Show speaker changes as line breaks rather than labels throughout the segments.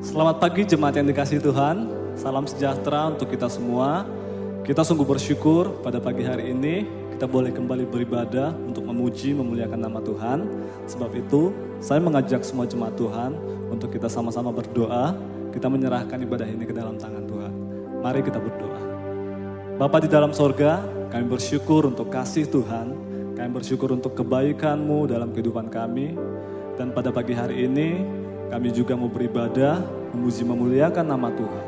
Selamat pagi jemaat yang dikasihi Tuhan, salam sejahtera untuk kita semua. Kita sungguh bersyukur pada pagi hari ini kita boleh kembali beribadah untuk memuji, memuliakan nama Tuhan. Sebab itu saya mengajak semua jemaat Tuhan untuk kita sama-sama berdoa, kita menyerahkan ibadah ini ke dalam tangan Tuhan. Mari kita berdoa. Bapa di dalam sorga, kami bersyukur untuk kasih Tuhan, kami bersyukur untuk kebaikan-Mu dalam kehidupan kami. Dan pada pagi hari ini kami juga mau beribadah, memuji memuliakan nama Tuhan.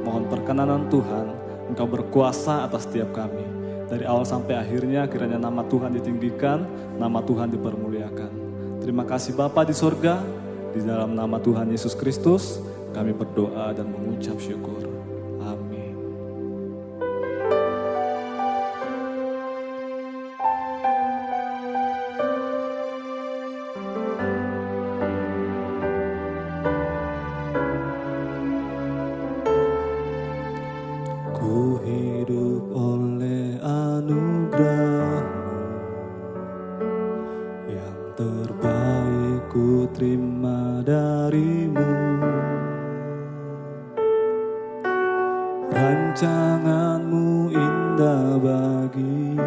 Mohon perkenanan Tuhan, Engkau berkuasa atas setiap kami. Dari awal sampai akhirnya kiranya nama Tuhan ditinggikan, nama Tuhan dipermuliakan. Terima kasih Bapa di sorga, di dalam nama Tuhan Yesus Kristus kami berdoa dan mengucap syukur. Amin. Ku hidup oleh anugerah-Mu, terbaik ku terima darimu. Rancanganmu indah bagiku,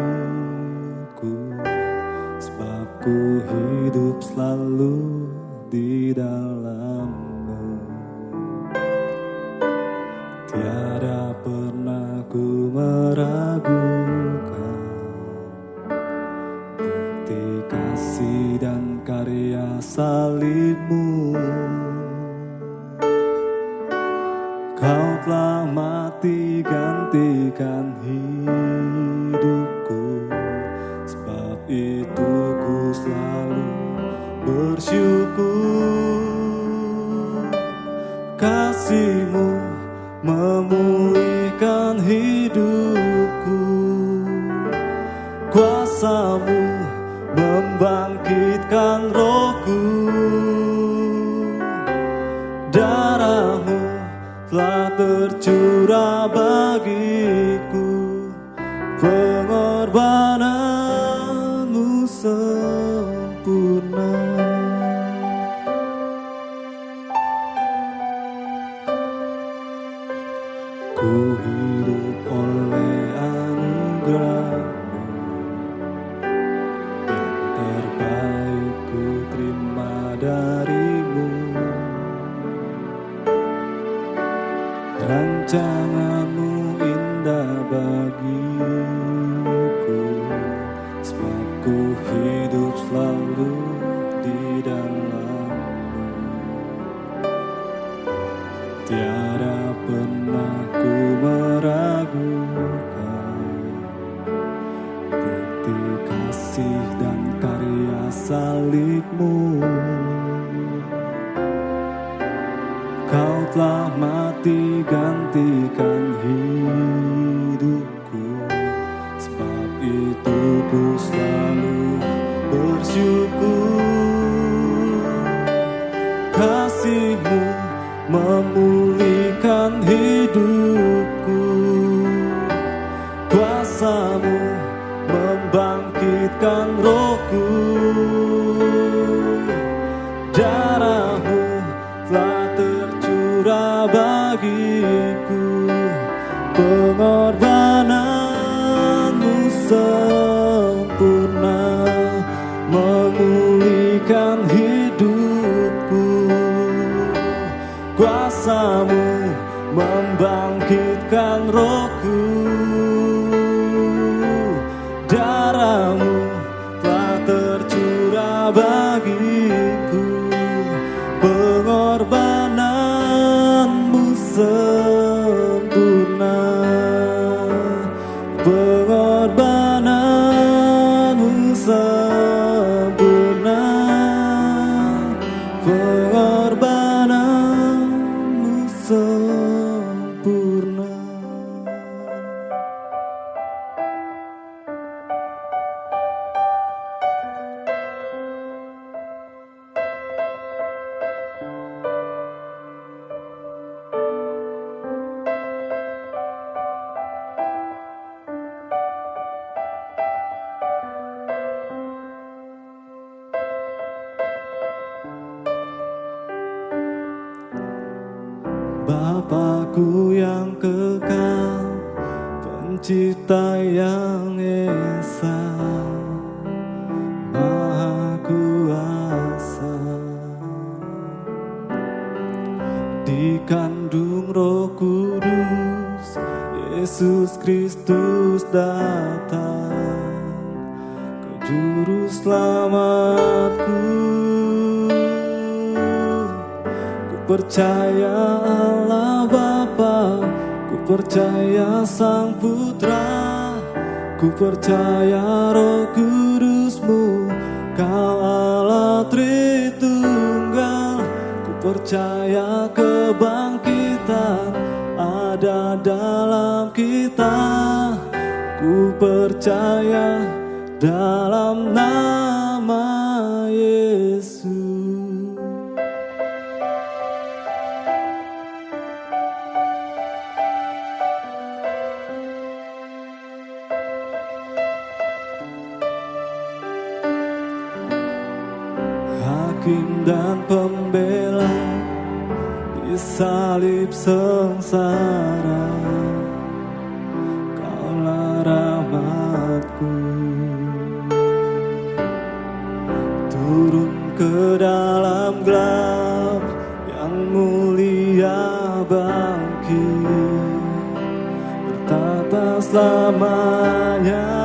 sebab ku hidup selalu di dalammu. Tiada pernah ku meragukan bukti kasih dan karya salibmu. Kau telah mati gantikan hidupku, sebab itu ku selalu bersyukur. Kasih-Mu memulihkan hidupku, kuasa-Mu membangkitkan rohku. Darah-Mu telah tercurah bagiku, pengorbanan-Mu sempurna. Ku hidup oleh anugerah-Mu, yang terbaik ku terima darimu. Rancangan-Mu indah bagiku, sebab ku hidup selalu di dalam-Mu. Tiada pernah ku meragukan bukti kasih dan karya salib-Mu. Kau telah mati gantikan hidupku, sebab itu ku selalu bersyukur. Kasih-Mu memulihkan hidupku, kuasa-Mu membangkitkan rohku. Darah-Mu telah tercurah bagiku, pengorbanan-Mu sempurna, memulihkan hidupku. Kuasa-Mu membangkitkan rohku. Darah-Mu telah tercurah bagiku, pengorbanan-Mu sempurna, pengorbanan-Mu sempurna, pengorbanan-Mu sempurna. Bapakku yang kekal, pencipta yang esa, maha kuasa, dikandung Roh Kudus, Yesus Kristus datang ke juru selamatku. Percaya Allah Bapa, ku percaya Sang Putra, ku percaya Roh Kudus-Mu, Kau Allah Tritunggal. Ku percaya kebangkitan ada dalam kita, ku percaya dalam nama Yesus. hakim dan pembela di salib sengsara. Kaulah rahmatku, turun ke dalam gelap yang mulia bangkit, bertata selamanya.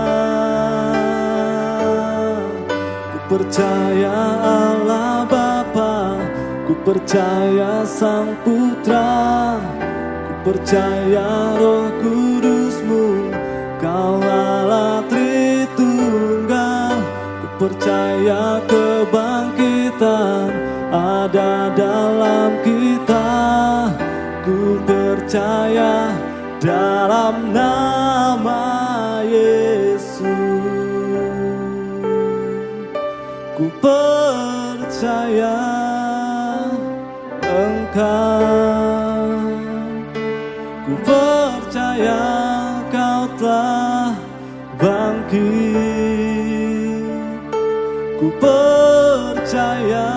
Ku percaya Allah Bapa, ku percaya Sang Putra, ku percaya Roh Kudus-Mu, Kau Allah Tritunggal. Ku percaya kebangkitan ada dalam kita, ku percaya dalam nama Yesus. Ku percaya Engkau, ku percaya Kau telah bangkit, ku percaya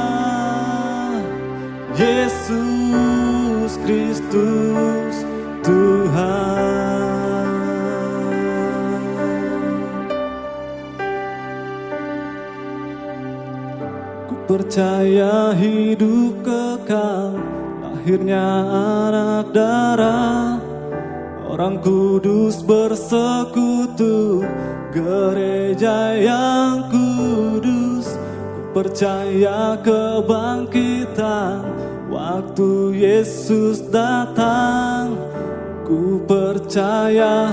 Yesus Kristus Tuhan. Ku percaya hidup kekal, lahirnya anak darah, orang kudus bersekutu, gereja yang kudus. Ku percaya kebangkitan waktu Yesus datang. Ku percaya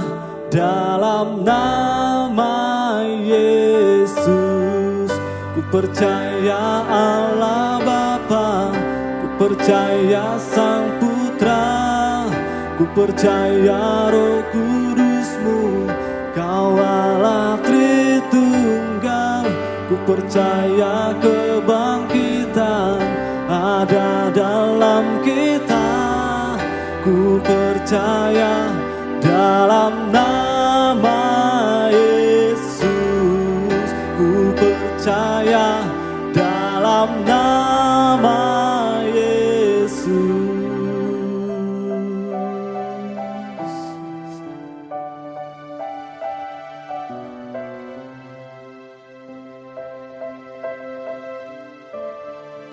dalam nama Yesus. Ku percaya Allah Bapa, ku percaya Sang Putra, ku percaya Roh Kudus-Mu, Kau Allah Tritunggal. Ku percaya kebangkitan ada dalam kita, ku percaya dalam nama Yesus. Ku percaya dalam nama Yesus.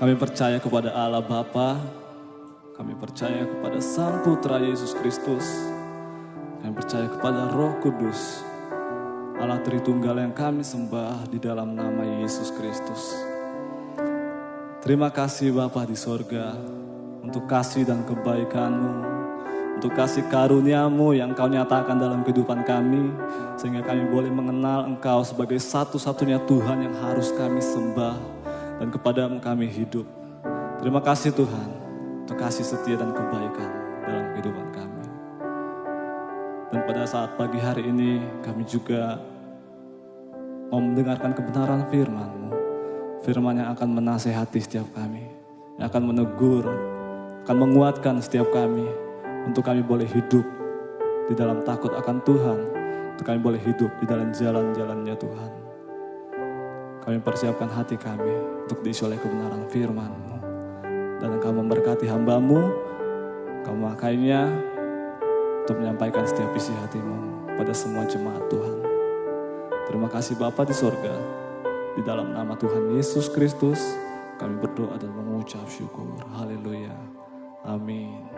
Kami percaya kepada Allah Bapa, kami percaya kepada Sang Putra Yesus Kristus, kami percaya kepada Roh Kudus, Allah Tritunggal yang kami sembah di dalam nama Yesus Kristus. Terima kasih Bapa di sorga untuk kasih dan kebaikan-Mu, untuk kasih karunia-Mu yang Kau nyatakan dalam kehidupan kami, sehingga kami boleh mengenal Engkau sebagai satu-satunya Tuhan yang harus kami sembah, dan kepadamu kami hidup. Terima kasih Tuhan untuk kasih setia dan kebaikan dalam kehidupan kami. Dan pada saat pagi hari ini kami juga mau mendengarkan kebenaran firman-Mu, firman yang akan menasehati setiap kami, yang akan menegur, akan menguatkan setiap kami, untuk kami boleh hidup di dalam takut akan Tuhan, untuk kami boleh hidup di dalam jalan-jalan-Nya Tuhan. Kami persiapkan hati kami untuk diisi oleh kebenaran firman-Mu. Dan Engkau memberkati hamba-Mu, Engkau memakainya untuk menyampaikan setiap isi hati-Mu pada semua jemaat Tuhan. Terima kasih Bapa di sorga, di dalam nama Tuhan Yesus Kristus kami berdoa dan mengucap syukur. Haleluya. Amin.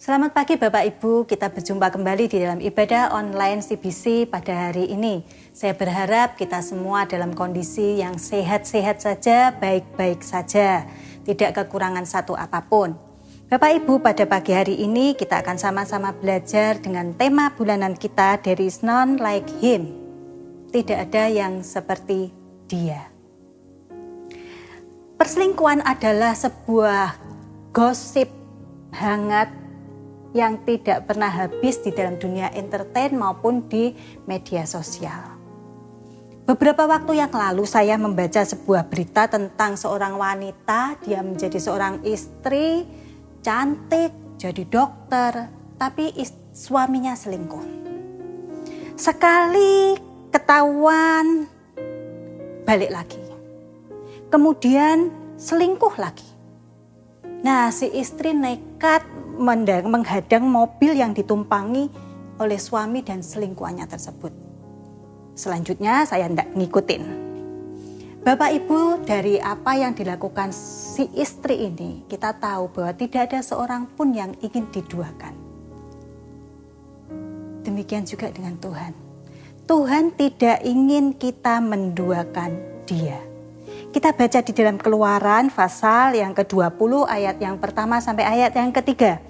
Selamat pagi Bapak Ibu, kita berjumpa kembali di dalam ibadah online CBC pada hari ini. Saya berharap kita semua dalam kondisi yang sehat-sehat saja, baik-baik saja, tidak kekurangan satu apapun. Bapak Ibu, pada pagi hari ini kita akan sama-sama belajar dengan tema bulanan kita, There is none like him. Tidak ada yang seperti dia. Perselingkuhan adalah sebuah gosip hangat yang tidak pernah habis di dalam dunia entertain maupun di media sosial. Beberapa waktu yang lalu saya membaca sebuah berita tentang seorang wanita, dia menjadi seorang istri, cantik, jadi dokter, tapi suaminya selingkuh. Sekali ketahuan, balik lagi. Kemudian selingkuh lagi. Nah, si istri nekat menghadang mobil yang ditumpangi oleh suami dan selingkuhannya tersebut. Selanjutnya saya tidak ngikutin. Bapak Ibu, dari apa yang dilakukan si istri ini, kita tahu bahwa tidak ada seorang pun yang ingin diduakan. Demikian juga dengan Tuhan. Tuhan tidak ingin kita menduakan Dia. Kita baca di dalam Keluaran pasal yang ke-20 ayat yang pertama sampai ayat yang ketiga.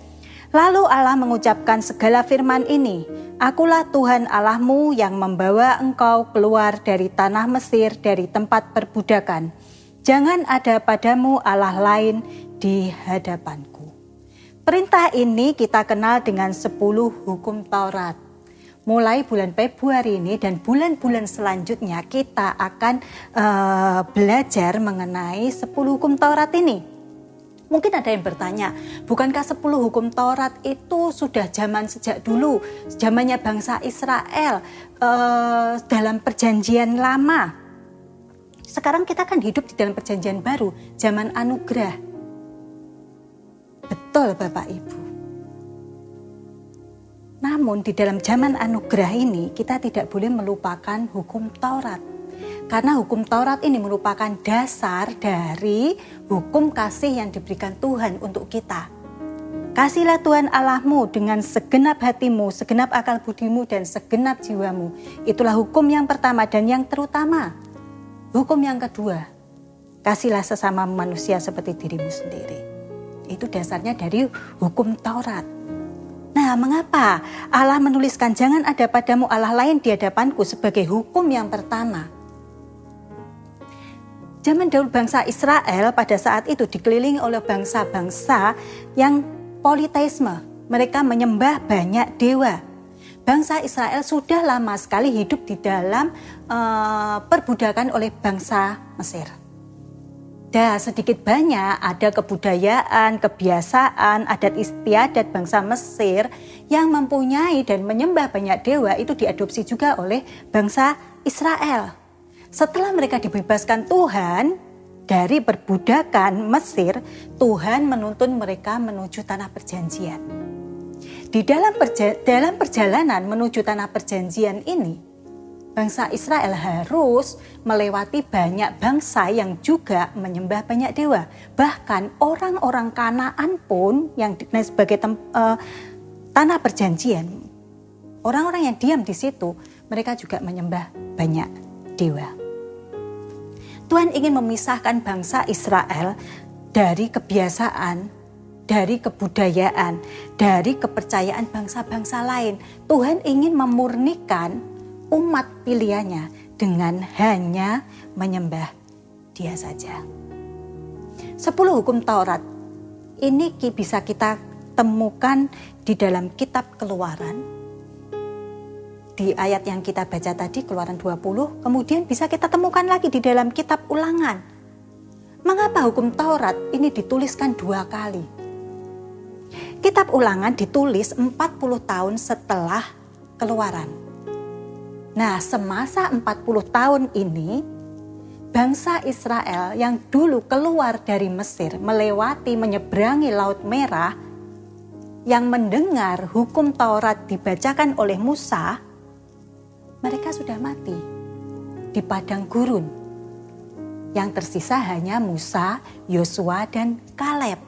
Lalu Allah mengucapkan segala firman ini, Akulah Tuhan Allahmu yang membawa engkau keluar dari tanah Mesir, dari tempat perbudakan. Jangan ada padamu Allah lain di hadapanku. Perintah ini kita kenal dengan 10 hukum Taurat. Mulai bulan Februari ini dan bulan-bulan selanjutnya kita akan belajar mengenai 10 hukum Taurat ini. Mungkin ada yang bertanya, bukankah 10 hukum Taurat itu sudah zaman sejak dulu, zamannya bangsa Israel dalam perjanjian lama. Sekarang kita kan hidup di dalam perjanjian baru, zaman anugerah. Betul Bapak Ibu. Namun di dalam zaman anugerah ini kita tidak boleh melupakan hukum Taurat. Karena hukum Taurat ini merupakan dasar dari hukum kasih yang diberikan Tuhan untuk kita. Kasihlah Tuhan Allahmu dengan segenap hatimu, segenap akal budimu dan segenap jiwamu. Itulah hukum yang pertama dan yang terutama. Hukum yang kedua, kasihlah sesama manusia seperti dirimu sendiri. Itu dasarnya dari hukum Taurat. Nah, mengapa Allah menuliskan jangan ada padamu Allah lain di hadapanku sebagai hukum yang pertama? Zaman dahulu bangsa Israel pada saat itu dikelilingi oleh bangsa-bangsa yang politeisme. Mereka menyembah banyak dewa. Bangsa Israel sudah lama sekali hidup di dalam perbudakan oleh bangsa Mesir. Dan sedikit banyak ada kebudayaan, kebiasaan, adat istiadat bangsa Mesir yang mempunyai dan menyembah banyak dewa itu diadopsi juga oleh bangsa Israel. Setelah mereka dibebaskan Tuhan dari perbudakan Mesir, Tuhan menuntun mereka menuju tanah perjanjian. Di dalam perjalanan menuju tanah perjanjian ini, bangsa Israel harus melewati banyak bangsa yang juga menyembah banyak dewa. Bahkan orang-orang Kanaan pun yang sebagai tanah perjanjian, orang-orang yang diam di situ, mereka juga menyembah banyak dewa. Tuhan ingin memisahkan bangsa Israel dari kebiasaan, dari kebudayaan, dari kepercayaan bangsa-bangsa lain. Tuhan ingin memurnikan umat pilihannya dengan hanya menyembah Dia saja. 10 hukum Taurat ini bisa kita temukan di dalam kitab Keluaran. Di ayat yang kita baca tadi, Keluaran 20, kemudian bisa kita temukan lagi di dalam kitab Ulangan. Mengapa hukum Taurat ini dituliskan 2 kali? Kitab Ulangan ditulis 40 tahun setelah Keluaran. Nah, semasa 40 tahun ini, bangsa Israel yang dulu keluar dari Mesir, menyeberangi Laut Merah, yang mendengar hukum Taurat dibacakan oleh Musa, mereka sudah mati di padang gurun. Yang tersisa hanya Musa, Yosua, dan Kaleb.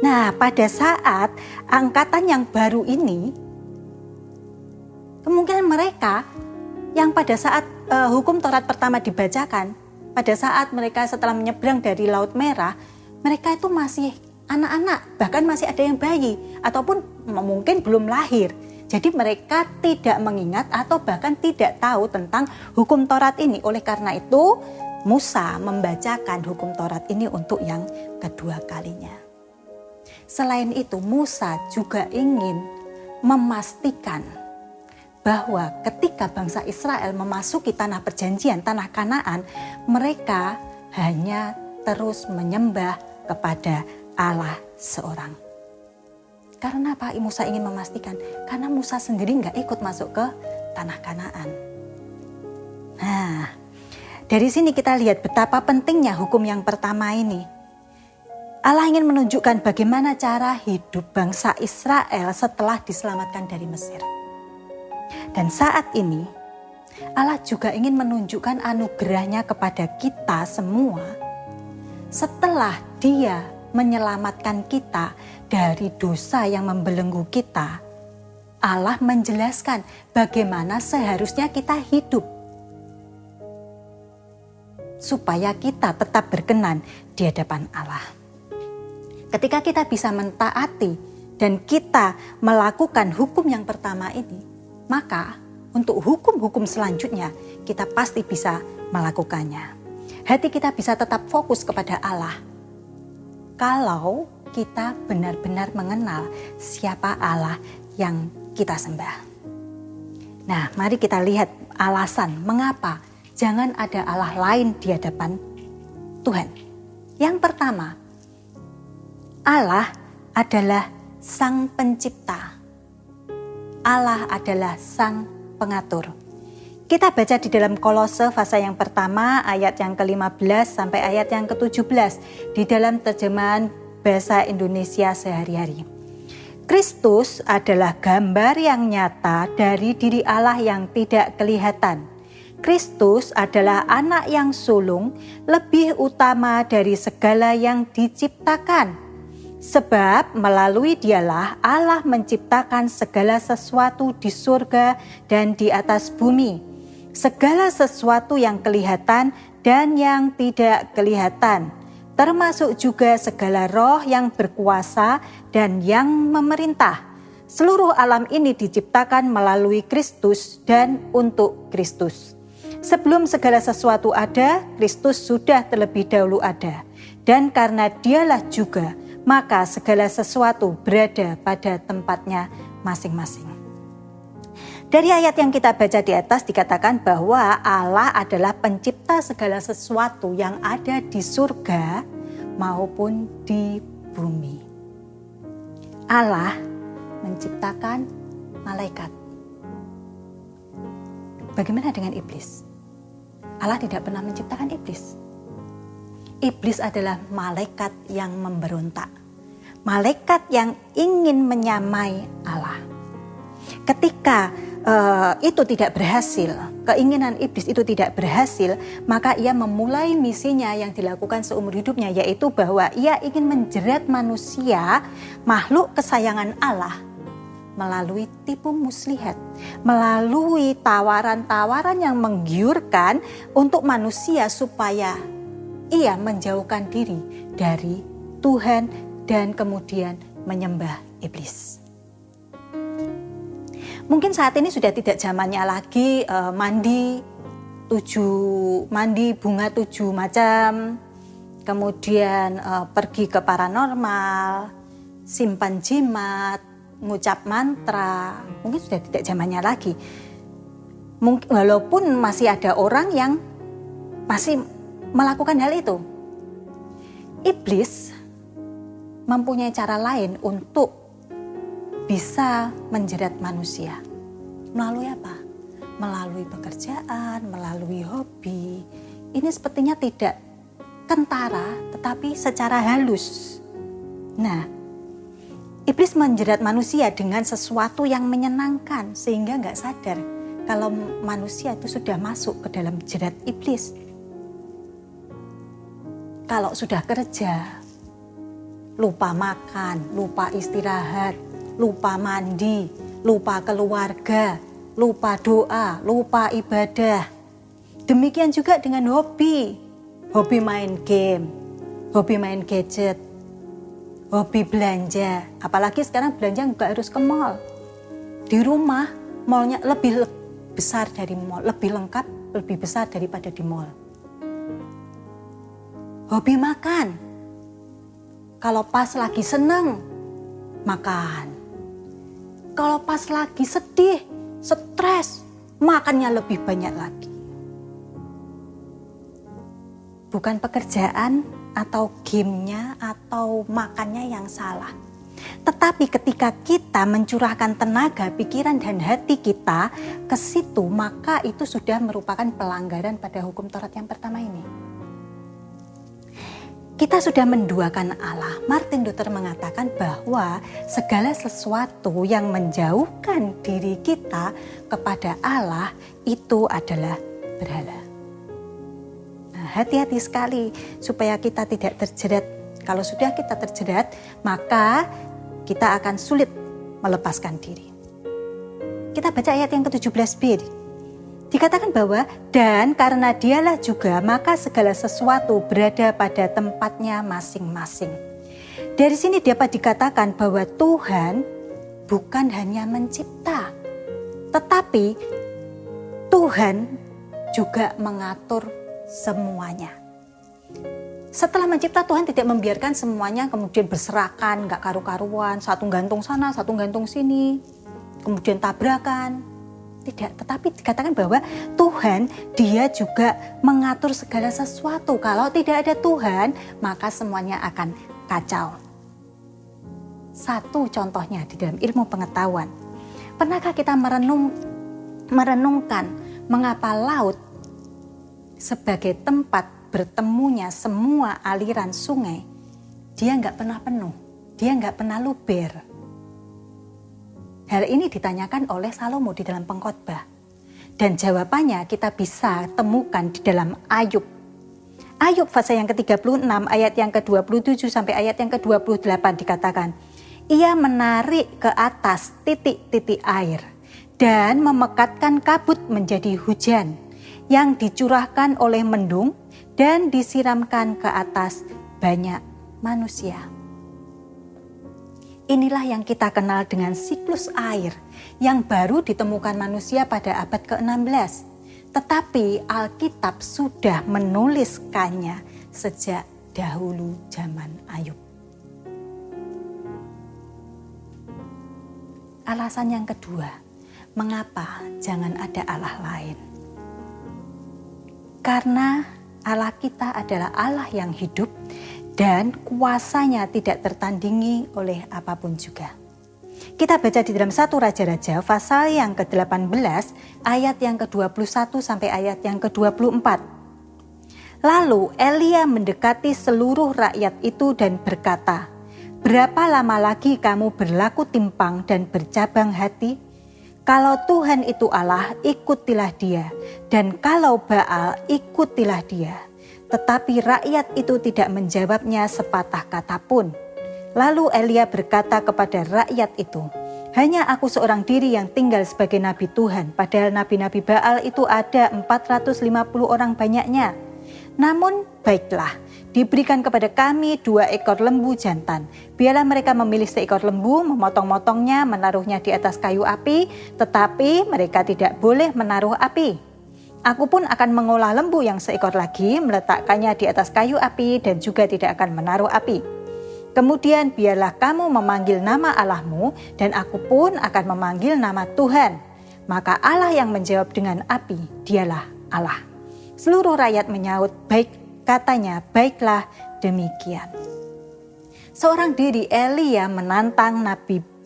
Nah, pada saat angkatan yang baru ini, kemungkinan mereka yang pada saat hukum Taurat pertama dibacakan, pada saat mereka setelah menyeberang dari Laut Merah, mereka itu masih anak-anak, bahkan masih ada yang bayi, ataupun mungkin belum lahir. Jadi mereka tidak mengingat atau bahkan tidak tahu tentang hukum Taurat ini. Oleh karena itu, Musa membacakan hukum Taurat ini untuk yang kedua kalinya. Selain itu, Musa juga ingin memastikan bahwa ketika bangsa Israel memasuki tanah perjanjian, tanah Kanaan, mereka hanya terus menyembah kepada Allah seorang. Karena apa Musa ingin memastikan? Karena Musa sendiri nggak ikut masuk ke tanah Kanaan. Nah, dari sini kita lihat betapa pentingnya hukum yang pertama ini. Allah ingin menunjukkan bagaimana cara hidup bangsa Israel setelah diselamatkan dari Mesir. Dan saat ini, Allah juga ingin menunjukkan anugerahnya kepada kita semua setelah Dia menyelamatkan kita dari dosa yang membelenggu kita. Allah menjelaskan bagaimana seharusnya kita hidup supaya kita tetap berkenan di hadapan Allah. Ketika kita bisa mentaati dan kita melakukan hukum yang pertama ini, maka untuk hukum-hukum selanjutnya kita pasti bisa melakukannya. Hati kita bisa tetap fokus kepada Allah. Kalau kita benar-benar mengenal siapa Allah yang kita sembah. Nah, mari kita lihat alasan mengapa jangan ada Allah lain di hadapan Tuhan. Yang pertama, Allah adalah Sang Pencipta. Allah adalah Sang Pengatur. Kita baca di dalam Kolose pasal yang pertama ayat yang ke-15 sampai ayat yang ke-17 di dalam terjemahan bahasa Indonesia sehari-hari. Kristus adalah gambar yang nyata dari diri Allah yang tidak kelihatan. Kristus adalah anak yang sulung lebih utama dari segala yang diciptakan. Sebab melalui Dialah Allah menciptakan segala sesuatu di surga dan di atas bumi. Segala sesuatu yang kelihatan dan yang tidak kelihatan. Termasuk juga segala roh yang berkuasa dan yang memerintah. Seluruh alam ini diciptakan melalui Kristus dan untuk Kristus. Sebelum segala sesuatu ada, Kristus sudah terlebih dahulu ada. Dan karena Dialah juga, maka segala sesuatu berada pada tempatnya masing-masing. Dari ayat yang kita baca di atas dikatakan bahwa Allah adalah pencipta segala sesuatu yang ada di surga maupun di bumi. Allah menciptakan malaikat. Bagaimana dengan iblis? Allah tidak pernah menciptakan iblis. Iblis adalah malaikat yang memberontak. Malaikat yang ingin menyamai Allah. Ketika itu tidak berhasil, keinginan iblis itu tidak berhasil, maka ia memulai misinya yang dilakukan seumur hidupnya, yaitu bahwa ia ingin menjerat manusia, makhluk kesayangan Allah, melalui tipu muslihat, melalui tawaran-tawaran yang menggiurkan untuk manusia supaya ia menjauhkan diri dari Tuhan dan kemudian menyembah iblis. Mungkin saat ini sudah tidak zamannya lagi mandi bunga 7 macam, kemudian pergi ke paranormal, simpan jimat, ngucap mantra. Mungkin sudah tidak zamannya lagi. Walaupun masih ada orang yang masih melakukan hal itu. Iblis mempunyai cara lain untuk bisa menjerat manusia. Melalui apa? Melalui pekerjaan, melalui hobi. Ini sepertinya tidak kentara, tetapi secara halus. Nah, iblis menjerat manusia dengan sesuatu yang menyenangkan, sehingga nggak sadar kalau manusia itu sudah masuk ke dalam jerat iblis. Kalau sudah kerja, lupa makan, lupa istirahat, lupa mandi, lupa keluarga, lupa doa, lupa ibadah. Demikian juga dengan hobi. Hobi main game, hobi main gadget, hobi belanja. Apalagi sekarang belanja nggak harus ke mall. Di rumah, mallnya lebih besar dari mall, lebih lengkap, lebih besar daripada di mall. Hobi makan. Kalau pas lagi seneng, makan. Kalau pas lagi sedih, stres, makannya lebih banyak lagi. Bukan pekerjaan atau gamenya atau makannya yang salah. Tetapi ketika kita mencurahkan tenaga, pikiran, dan hati kita ke situ, maka itu sudah merupakan pelanggaran pada hukum Taurat yang pertama ini. Kita sudah menduakan Allah. Martin Luther mengatakan bahwa segala sesuatu yang menjauhkan diri kita kepada Allah itu adalah berhala. Nah, hati-hati sekali supaya kita tidak terjerat. Kalau sudah kita terjerat, maka kita akan sulit melepaskan diri. Kita baca ayat yang ke-17b. Dikatakan bahwa, dan karena dialah juga, maka segala sesuatu berada pada tempatnya masing-masing. Dari sini dapat dikatakan bahwa Tuhan bukan hanya mencipta, tetapi Tuhan juga mengatur semuanya. Setelah mencipta, Tuhan tidak membiarkan semuanya kemudian berserakan, gak karu-karuan, satu gantung sana, satu gantung sini, kemudian tabrakan. Tidak, tetapi dikatakan bahwa Tuhan dia juga mengatur segala sesuatu. Kalau tidak ada Tuhan, maka semuanya akan kacau. Satu contohnya di dalam ilmu pengetahuan. Pernahkah kita merenungkan mengapa laut sebagai tempat bertemunya semua aliran sungai, dia nggak pernah penuh, dia nggak pernah luber. Hal ini ditanyakan oleh Salomo di dalam Pengkhotbah. Dan jawabannya kita bisa temukan di dalam Ayub. Ayub pasal yang ke-36 ayat yang ke-27 sampai ayat yang ke-28 dikatakan, ia menarik ke atas titik-titik air dan memekatkan kabut menjadi hujan yang dicurahkan oleh mendung dan disiramkan ke atas banyak manusia. Inilah yang kita kenal dengan siklus air yang baru ditemukan manusia pada abad ke-16. Tetapi Alkitab sudah menuliskannya sejak dahulu zaman Ayub. Alasan yang kedua, mengapa jangan ada Allah lain? Karena Allah kita adalah Allah yang hidup dan kuasanya tidak tertandingi oleh apapun juga. Kita baca di dalam 1 Raja-Raja pasal yang ke-18 ayat yang ke-21 sampai ayat yang ke-24. Lalu Elia mendekati seluruh rakyat itu dan berkata, berapa lama lagi kamu berlaku timpang dan bercabang hati? Kalau Tuhan itu Allah, ikutilah dia, dan kalau Baal, ikutilah dia. Tetapi rakyat itu tidak menjawabnya sepatah kata pun. Lalu Elia berkata kepada rakyat itu, hanya aku seorang diri yang tinggal sebagai nabi Tuhan, padahal nabi-nabi Baal itu ada 450 orang banyaknya. Namun baiklah, diberikan kepada kami 2 ekor lembu jantan. Biarlah mereka memilih seekor lembu, memotong-motongnya, menaruhnya di atas kayu api, tetapi mereka tidak boleh menaruh api. Aku pun akan mengolah lembu yang seekor lagi, meletakkannya di atas kayu api dan juga tidak akan menaruh api. Kemudian biarlah kamu memanggil nama Allahmu dan aku pun akan memanggil nama Tuhan. Maka Allah yang menjawab dengan api, dialah Allah. Seluruh rakyat menyaut, baik, katanya, baiklah demikian. Seorang diri Elia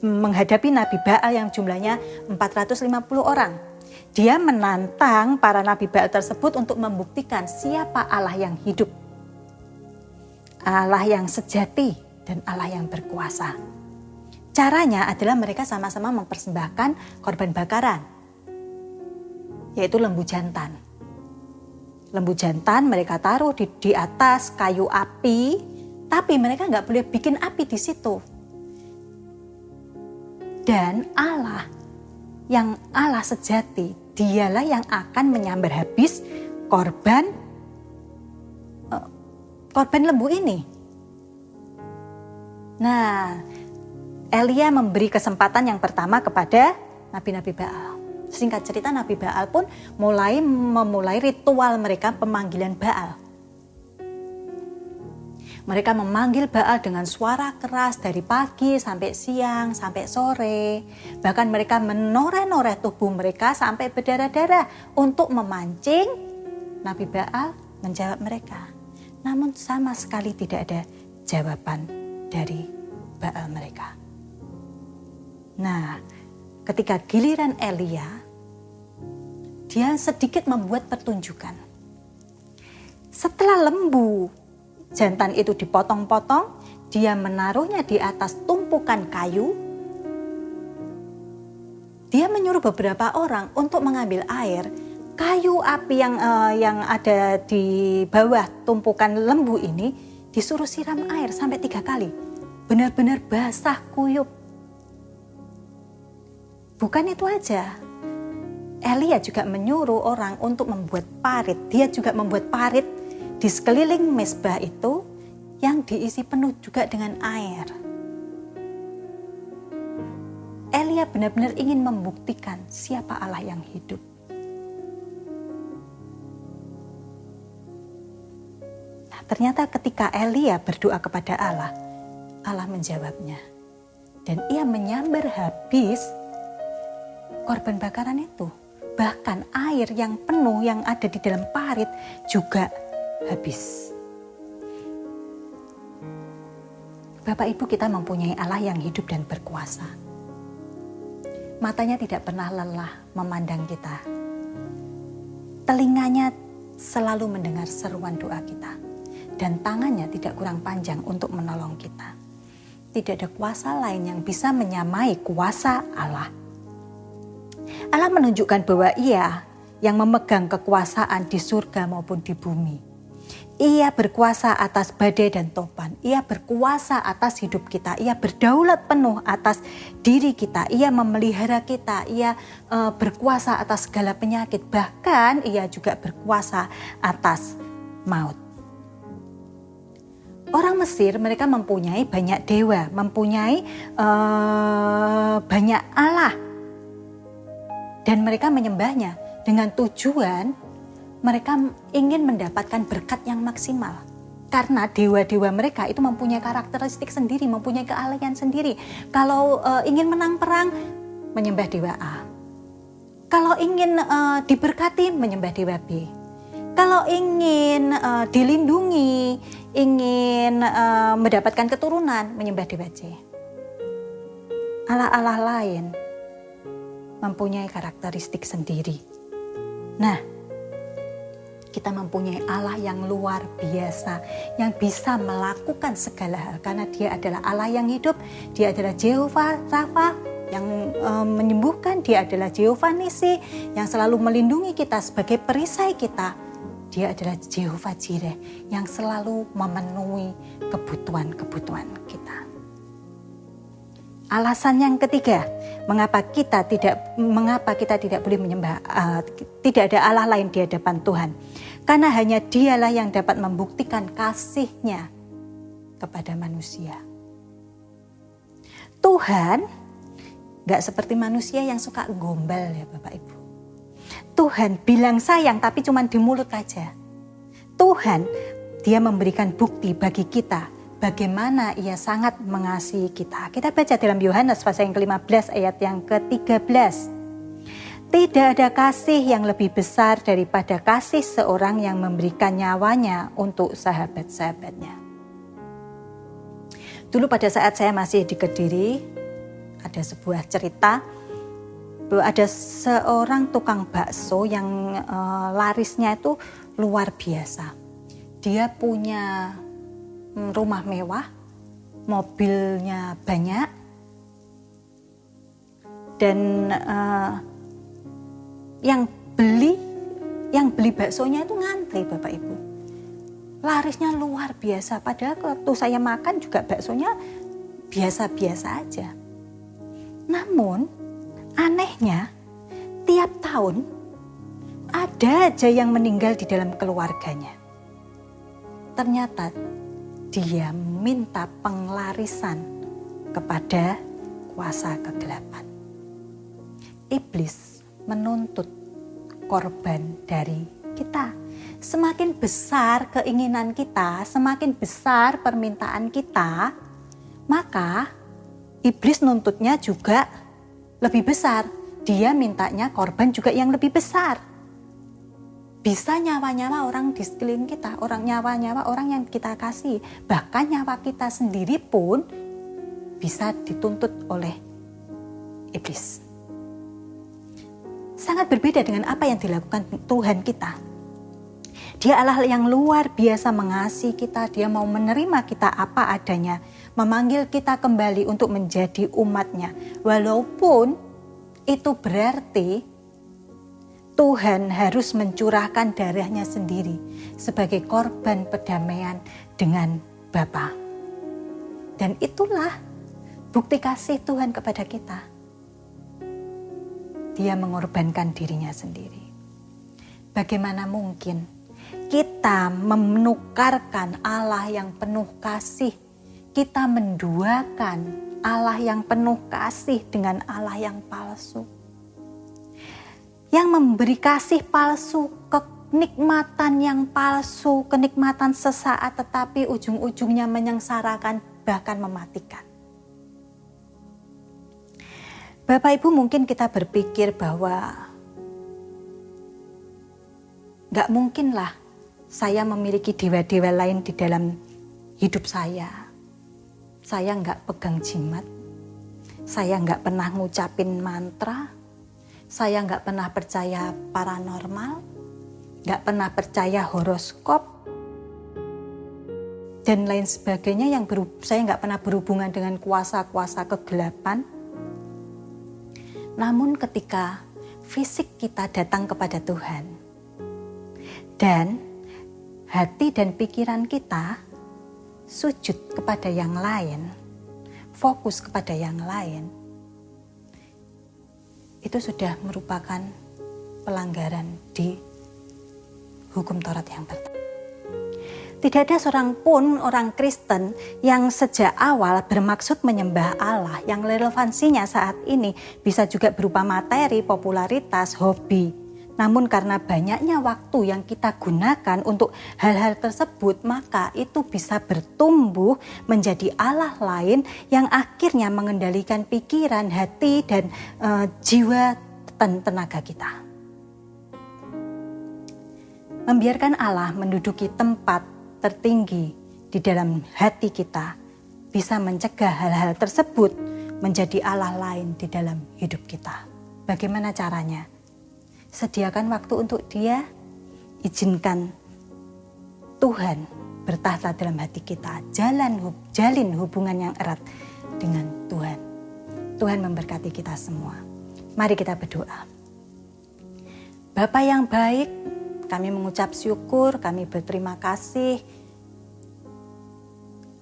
menghadapi Nabi Baal yang jumlahnya 450 orang. Dia menantang para Nabi Baal tersebut untuk membuktikan siapa Allah yang hidup. Allah yang sejati dan Allah yang berkuasa. Caranya adalah mereka sama-sama mempersembahkan korban bakaran, yaitu lembu jantan. Lembu jantan mereka taruh di atas kayu api, tapi mereka nggak boleh bikin api di situ. Dan Allah yang Allah sejati, dialah yang akan menyambar habis korban lembu ini. Nah, Elia memberi kesempatan yang pertama kepada nabi-nabi Baal. Singkat cerita, Nabi Baal pun memulai ritual mereka pemanggilan Baal. Mereka memanggil Baal dengan suara keras dari pagi sampai siang, sampai sore. Bahkan mereka menoreh-noreh tubuh mereka sampai berdarah-darah untuk memancing Nabi Baal menjawab mereka. Namun sama sekali tidak ada jawaban dari Baal mereka. Nah, ketika giliran Elia, dia sedikit membuat pertunjukan. Setelah lembu jantan itu dipotong-potong, dia menaruhnya di atas tumpukan kayu. Dia menyuruh beberapa orang untuk mengambil air. Kayu api yang ada di bawah tumpukan lembu ini disuruh siram air sampai 3 kali. Benar-benar basah kuyup. Bukan itu aja. Elia juga menyuruh orang untuk membuat parit. Dia juga membuat parit di sekeliling mezbah itu yang diisi penuh juga dengan air. Elia benar-benar ingin membuktikan siapa Allah yang hidup. Nah, ternyata ketika Elia berdoa kepada Allah, Allah menjawabnya. Dan ia menyambar habis korban bakaran itu. Bahkan air yang penuh yang ada di dalam parit juga habis. Bapak Ibu, kita mempunyai Allah yang hidup dan berkuasa. Matanya tidak pernah lelah memandang kita. Telinganya selalu mendengar seruan doa kita. Dan tangannya tidak kurang panjang untuk menolong kita. Tidak ada kuasa lain yang bisa menyamai kuasa Allah. Allah menunjukkan bahwa Ia yang memegang kekuasaan di surga maupun di bumi. Ia berkuasa atas badai dan topan. Ia berkuasa atas hidup kita. Ia berdaulat penuh atas diri kita. Ia memelihara kita. Ia berkuasa atas segala penyakit. Bahkan Ia juga berkuasa atas maut. Orang Mesir mereka mempunyai banyak dewa, mempunyai banyak Allah. Dan mereka menyembahnya dengan tujuan mereka ingin mendapatkan berkat yang maksimal. Karena dewa-dewa mereka itu mempunyai karakteristik sendiri, mempunyai keahlian sendiri. Kalau ingin menang perang, menyembah dewa A. Kalau ingin diberkati, menyembah dewa B. Kalau ingin dilindungi, ingin mendapatkan keturunan, menyembah dewa C. Allah-Allah lain mempunyai karakteristik sendiri. Nah, kita mempunyai Allah yang luar biasa, yang bisa melakukan segala hal. Karena Dia adalah Allah yang hidup, Dia adalah Jehovah Rafa yang menyembuhkan, Dia adalah Jehovah Nisi yang selalu melindungi kita sebagai perisai kita. Dia adalah Jehovah Jireh yang selalu memenuhi kebutuhan-kebutuhan kita. Alasan yang ketiga, mengapa kita tidak boleh menyembah, tidak ada Allah lain di hadapan Tuhan. Karena hanya Dialah yang dapat membuktikan kasih-Nya kepada manusia. Tuhan gak seperti manusia yang suka gombal ya Bapak Ibu. Tuhan bilang sayang tapi cuma di mulut aja. Tuhan, Dia memberikan bukti bagi kita bagaimana Ia sangat mengasihi kita. Kita baca dalam Yohanes pasal yang ke-15 ayat yang ke-13. Tidak ada kasih yang lebih besar daripada kasih seorang yang memberikan nyawanya untuk sahabat-sahabatnya. Dulu pada saat saya masih di Kediri, ada sebuah cerita bahwa ada seorang tukang bakso yang larisnya itu luar biasa. Dia punya rumah mewah, mobilnya banyak, dan yang beli baksonya itu ngantri Bapak Ibu. Larisnya luar biasa, padahal waktu saya makan juga baksonya biasa-biasa aja. Namun anehnya tiap tahun ada aja yang meninggal di dalam keluarganya. Ternyata dia minta penglarisan kepada kuasa kegelapan. Iblis menuntut korban dari kita. Semakin besar keinginan kita, semakin besar permintaan kita, maka iblis nuntutnya juga lebih besar. Dia mintanya korban juga yang lebih besar. Bisa nyawa-nyawa orang di sekeliling kita, nyawa-nyawa orang yang kita kasih. Bahkan nyawa kita sendiri pun bisa dituntut oleh iblis. Sangat berbeda dengan apa yang dilakukan Tuhan kita. Dia Allah yang luar biasa mengasihi kita, dia mau menerima kita apa adanya, memanggil kita kembali untuk menjadi umatnya. Walaupun itu berarti Tuhan harus mencurahkan darahnya sendiri sebagai korban perdamaian dengan Bapa. Dan itulah bukti kasih Tuhan kepada kita. Dia mengorbankan dirinya sendiri. Bagaimana mungkin kita menukarkan Allah yang penuh kasih, kita menduakan Allah yang penuh kasih dengan Allah yang palsu. Yang memberi kasih palsu, kenikmatan yang palsu, kenikmatan sesaat tetapi ujung-ujungnya menyengsarakan bahkan mematikan. Bapak Ibu, mungkin kita berpikir bahwa gak mungkinlah saya memiliki dewa-dewa lain di dalam hidup saya. Saya gak pegang jimat, saya gak pernah ngucapin mantra, saya gak pernah percaya paranormal, gak pernah percaya horoskop, dan lain sebagainya yang saya gak pernah berhubungan dengan kuasa-kuasa kegelapan. Namun ketika fisik kita datang kepada Tuhan, dan hati dan pikiran kita sujud kepada yang lain, fokus kepada yang lain, itu sudah merupakan pelanggaran di hukum Taurat yang pertama. Tidak ada seorang pun orang Kristen yang sejak awal bermaksud menyembah Allah, yang relevansinya saat ini bisa juga berupa materi, popularitas, hobi. Namun karena banyaknya waktu yang kita gunakan untuk hal-hal tersebut, maka itu bisa bertumbuh menjadi Allah lain yang akhirnya mengendalikan pikiran, hati, dan jiwa dan tenaga kita. Membiarkan Allah menduduki tempat tertinggi di dalam hati kita bisa mencegah hal-hal tersebut menjadi Allah lain di dalam hidup kita. Bagaimana caranya? Sediakan waktu untuk Dia, izinkan Tuhan bertahta dalam hati kita, jalin hubungan yang erat dengan Tuhan. Tuhan memberkati kita semua. Mari kita berdoa. Bapa yang baik, kami mengucap syukur, kami berterima kasih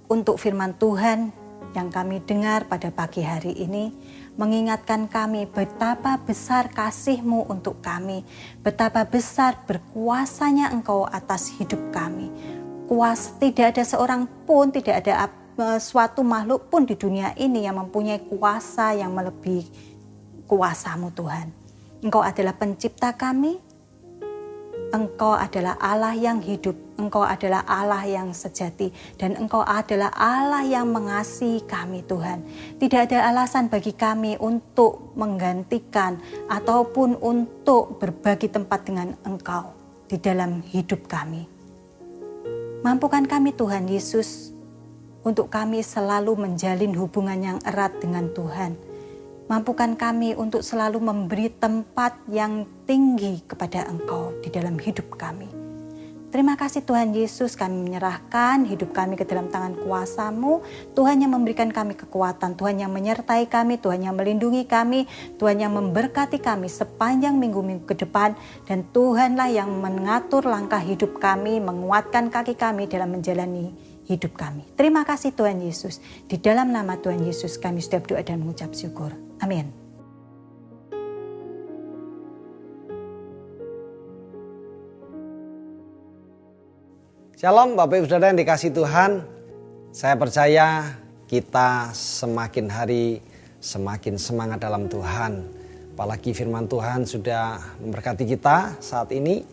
untuk firman Tuhan yang kami dengar pada pagi hari ini, mengingatkan kami betapa besar kasih-Mu untuk kami, betapa besar berkuasanya Engkau atas hidup kami. Tidak ada seorang pun, tidak ada suatu makhluk pun di dunia ini yang mempunyai kuasa yang melebihi kuasa-Mu Tuhan. Engkau adalah pencipta kami, Engkau adalah Allah yang hidup, Engkau adalah Allah yang sejati, dan Engkau adalah Allah yang mengasihi kami Tuhan. Tidak ada alasan bagi kami untuk menggantikan ataupun untuk berbagi tempat dengan Engkau di dalam hidup kami. Mampukan kami Tuhan Yesus untuk kami selalu menjalin hubungan yang erat dengan Tuhan. Mampukan kami untuk selalu memberi tempat yang tinggi kepada Engkau di dalam hidup kami. Terima kasih Tuhan Yesus, kami menyerahkan hidup kami ke dalam tangan kuasa-Mu. Tuhan yang memberikan kami kekuatan, Tuhan yang menyertai kami, Tuhan yang melindungi kami, Tuhan yang memberkati kami sepanjang minggu-minggu ke depan. Dan Tuhanlah yang mengatur langkah hidup kami, menguatkan kaki kami dalam menjalani hidup kami. Terima kasih Tuhan Yesus. Di dalam nama Tuhan Yesus kami sudah berdoa dan mengucap syukur. Amin.
Shalom Bapak Ibu Saudara yang dikasihi Tuhan. Saya percaya kita semakin hari semakin semangat dalam Tuhan. Apalagi firman Tuhan sudah memberkati kita saat ini.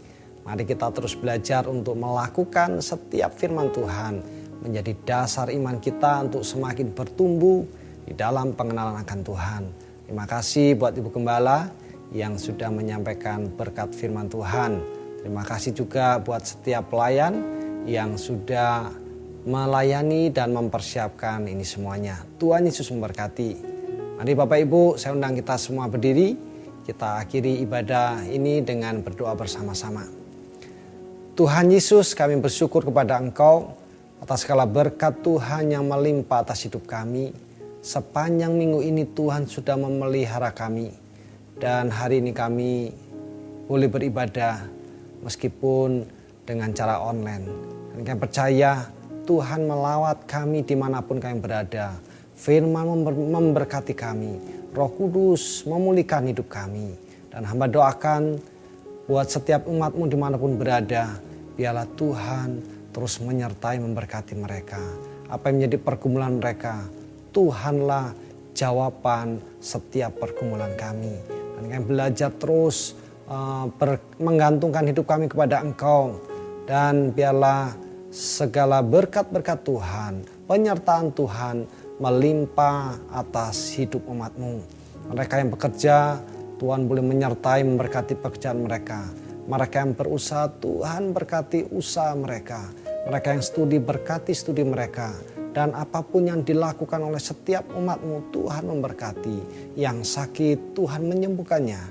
Mari kita terus belajar untuk melakukan setiap firman Tuhan menjadi dasar iman kita untuk semakin bertumbuh di dalam pengenalan akan Tuhan. Terima kasih buat Ibu Gembala yang sudah menyampaikan berkat firman Tuhan. Terima kasih juga buat setiap pelayan yang sudah melayani dan mempersiapkan ini semuanya. Tuhan Yesus memberkati. Mari Bapak Ibu, saya undang kita semua berdiri. Kita akhiri ibadah ini dengan berdoa bersama-sama. Tuhan Yesus, kami bersyukur kepada Engkau atas segala berkat Tuhan yang melimpah atas hidup kami. Sepanjang minggu ini Tuhan sudah memelihara kami. Dan hari ini kami boleh beribadah meskipun dengan cara online. Dan kami percaya Tuhan melawat kami dimanapun kami berada. Firman memberkati kami. Roh Kudus memulihkan hidup kami. Dan hamba doakan buat setiap umat-Mu dimanapun berada. Biarlah Tuhan terus menyertai memberkati mereka. Apa yang menjadi pergumulan mereka, Tuhanlah jawaban setiap pergumulan kami. Dan kami belajar terus menggantungkan hidup kami kepada Engkau. Dan biarlah segala berkat-berkat Tuhan, penyertaan Tuhan melimpah atas hidup umat-Mu. Mereka yang bekerja, Tuhan boleh menyertai memberkati pekerjaan mereka. Mereka yang berusaha, Tuhan berkati usaha mereka. Mereka yang studi, berkati studi mereka. Dan apapun yang dilakukan oleh setiap umat-Mu, Tuhan memberkati. Yang sakit, Tuhan menyembuhkannya.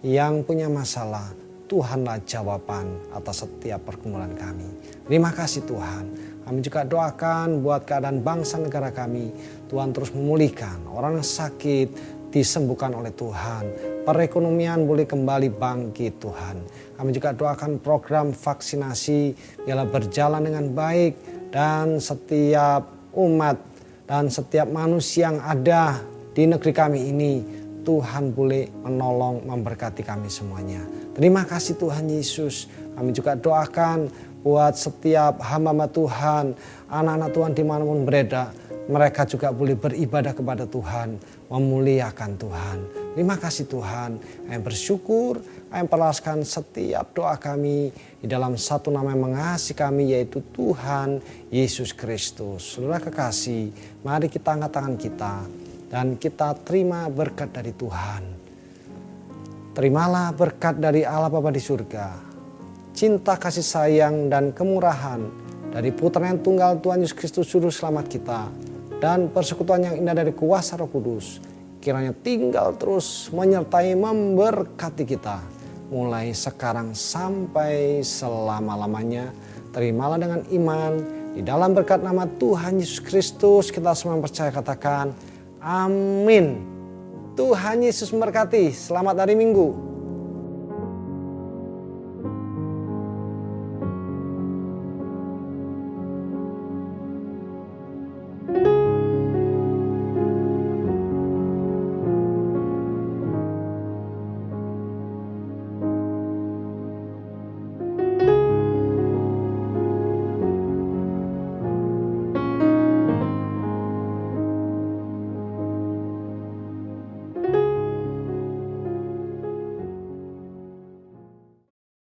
Yang punya masalah, Tuhanlah jawaban atas setiap pergumulan kami. Terima kasih Tuhan. Kami juga doakan buat keadaan bangsa negara kami. Tuhan terus memulihkan. Orang yang sakit disembuhkan oleh Tuhan. Perekonomian boleh kembali bangkit Tuhan. Kami juga doakan program vaksinasi biarlah berjalan dengan baik. Dan setiap umat dan setiap manusia yang ada di negeri kami ini, Tuhan boleh menolong memberkati kami semuanya. Terima kasih Tuhan Yesus. Kami juga doakan buat setiap hamba-hamba Tuhan, anak-anak Tuhan dimanapun berada. Mereka juga boleh beribadah kepada Tuhan, memuliakan Tuhan. Terima kasih Tuhan. Kami bersyukur, kami perlaskan setiap doa kami di dalam satu nama yang mengasihi kami, yaitu Tuhan Yesus Kristus. Saudara kekasih, mari kita angkat tangan kita dan kita terima berkat dari Tuhan. Terimalah berkat dari Allah Bapa di surga. Cinta, kasih sayang, dan kemurahan dari Putra yang tunggal Tuhan Yesus Kristus Juru Selamat kita. Dan persekutuan yang indah dari kuasa Roh Kudus. Kiranya tinggal terus menyertai memberkati kita. Mulai sekarang sampai selama-lamanya. Terimalah dengan iman. Di dalam berkat nama Tuhan Yesus Kristus kita semua percaya katakan amin. Tuhan Yesus memberkati. Selamat hari Minggu.